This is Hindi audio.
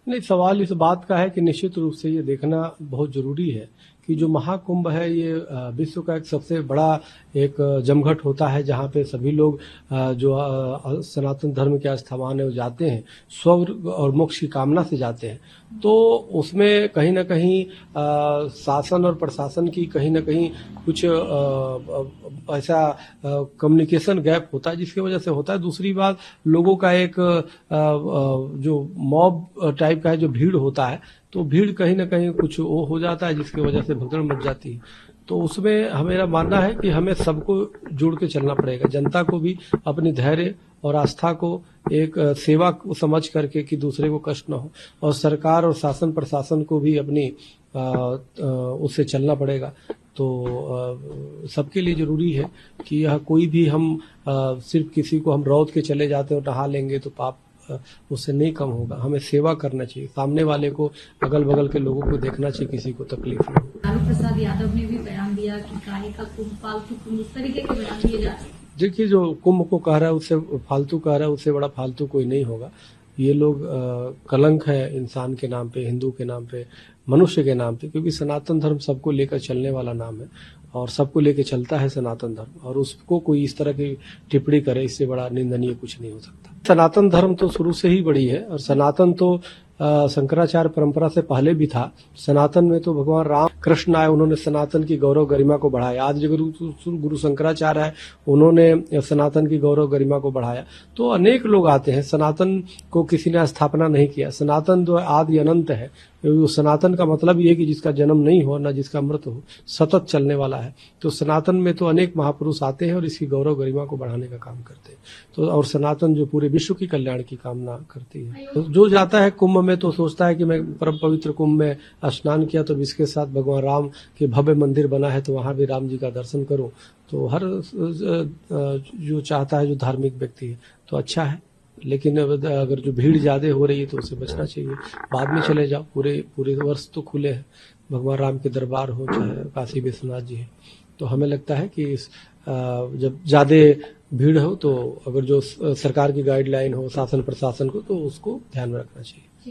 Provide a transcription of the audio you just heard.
नहीं, सवाल इस बात का है कि निश्चित रूप से ये देखना बहुत ज़रूरी है कि जो महाकुंभ है ये विश्व का एक सबसे बड़ा एक जमघट होता है, जहाँ पे सभी लोग जो सनातन धर्म के आस्थावान है वो जाते हैं, स्वर्ग और मोक्ष की कामना से जाते हैं। तो उसमें कहीं न कहीं शासन और प्रशासन की कहीं न कहीं कुछ ऐसा कम्युनिकेशन गैप होता है जिसकी वजह से होता है। दूसरी बात, लोगों का एक जो मॉब टाइप का है, जो भीड़ होता है, तो भीड़ कहीं न कहीं कुछ वो हो जाता है जिसकी वजह से भगदड़ मच जाती है। तो उसमें मेरा मानना है कि हमें सबको जुड़ के चलना पड़ेगा, जनता को भी अपनी धैर्य और आस्था को एक सेवा को समझ करके कि दूसरे को कष्ट न हो, और सरकार और शासन प्रशासन को भी अपनी उससे चलना पड़ेगा। तो सबके लिए जरूरी है कि यह कोई भी हम सिर्फ किसी को हम रौद के चले जाते और नहा लेंगे तो पाप उससे नहीं कम होगा। हमें सेवा करना चाहिए, सामने वाले को, अगल बगल के लोगों को देखना चाहिए, किसी को तकलीफ नहीं हो। लालू प्रसाद यादव ने भी बयान दिया कि काहे का कुंभ, फालतू कुंभ, इस तरीके के बयान दिए जा रहे हैं। देखिए, जो कुंभ को कह रहा है उससे फालतू कह रहा है, उससे बड़ा फालतू कोई नहीं होगा। ये लोग कलंक है इंसान के नाम पे, हिंदू के नाम पे, मनुष्य के नाम पे, क्योंकि सनातन धर्म सबको लेकर चलने वाला नाम है और सबको लेकर चलता है सनातन धर्म, और उसको कोई इस तरह की टिप्पणी करे, इससे बड़ा निंदनीय कुछ नहीं हो सकता। सनातन धर्म तो शुरू से ही बड़ी है, और सनातन तो शंकराचार्य परंपरा से पहले भी था। सनातन में तो भगवान राम कृष्ण आए, उन्होंने सनातन की गौरव गरिमा को बढ़ाया। आज जो गुरु शंकराचार्य है, उन्होंने सनातन की गौरव गरिमा को बढ़ाया। तो अनेक लोग आते हैं, सनातन को किसी ने स्थापना नहीं किया। सनातन जो आदि अनंत है, सनातन का मतलब ये कि जिसका जन्म नहीं हो न जिसका मृत्यु हो, सतत चलने वाला है। तो सनातन में तो अनेक महापुरुष आते हैं और इसकी गौरव गरिमा को बढ़ाने का काम करते हैं। तो और सनातन जो पूरे विश्व की कल्याण की कामना करती है। तो जो जाता है कुंभ में तो सोचता है कि मैं परम पवित्र कुंभ में स्नान किया तो इसके साथ भगवान राम के भव्य मंदिर बना है, तो वहां भी राम जी का दर्शन करूं। तो हर जो चाहता है, जो धार्मिक व्यक्ति है, तो अच्छा है। लेकिन अगर जो भीड़ ज्यादा हो रही है तो उससे बचना चाहिए। बाद में चले जाओ, पूरे वर्ष तो खुले हैं, भगवान राम के दरबार हो चाहे काशी विश्वनाथ जी है। तो हमें लगता है कि जब ज्यादा भीड़ हो तो अगर जो सरकार की गाइडलाइन हो शासन प्रशासन को, तो उसको ध्यान में रखना चाहिए।